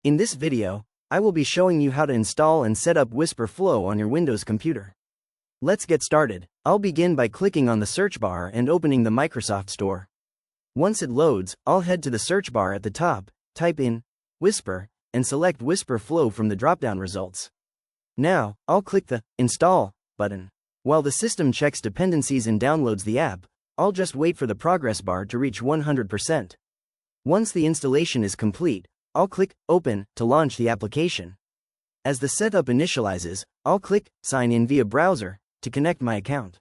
In this video, I will be showing you how to install and set up Wispr Flow on your Windows computer. Let's get started. I'll begin by clicking on the search bar and opening the Microsoft Store. Once it loads, I'll head to the search bar at the top, type in Wispr, and select Wispr Flow from the drop-down results. Now, I'll click the Install button. While the system checks dependencies and downloads the app, I'll just wait for the progress bar to reach 100%. Once the installation is complete, I'll click Open to launch the application. As the setup initializes, I'll click Sign in via browser to connect my account.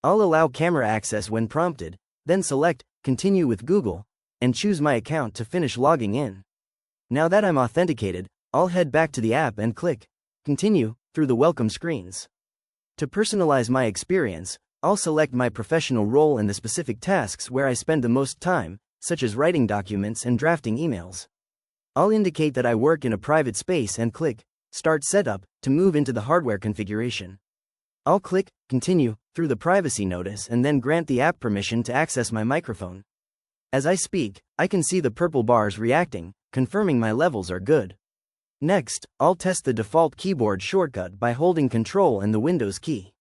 I'll allow camera access when prompted, then select Continue with Google, and choose my account to finish logging in. Now that I'm authenticated, I'll head back to the app and click Continue through the welcome screens. To personalize my experience, I'll select my professional role and the specific tasks where I spend the most time, such as writing documents and drafting emails. I'll indicate that I work in a private space and click Start Setup to move into the hardware configuration. I'll click Continue through the privacy notice and then grant the app permission to access my microphone. As I speak, I can see the purple bars reacting, confirming my levels are good. Next, I'll test the default keyboard shortcut by holding Ctrl and the Windows key.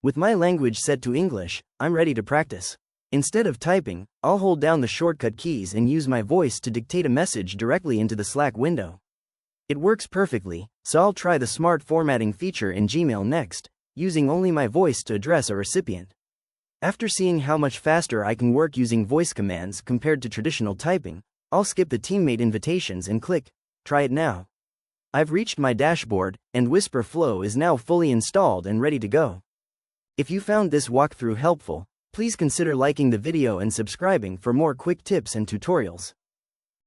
With my language set to English, I'm ready to practice. Instead of typing, I'll hold down the shortcut keys and use my voice to dictate a message directly into the Slack window. It works perfectly, so I'll try the smart formatting feature in Gmail next, using only my voice to address a recipient. After seeing how much faster I can work using voice commands compared to traditional typing, I'll skip the teammate invitations and click Try it now. I've reached my dashboard, and Wispr Flow is now fully installed and ready to go. If you found this walkthrough helpful, please consider liking the video and subscribing for more quick tips and tutorials.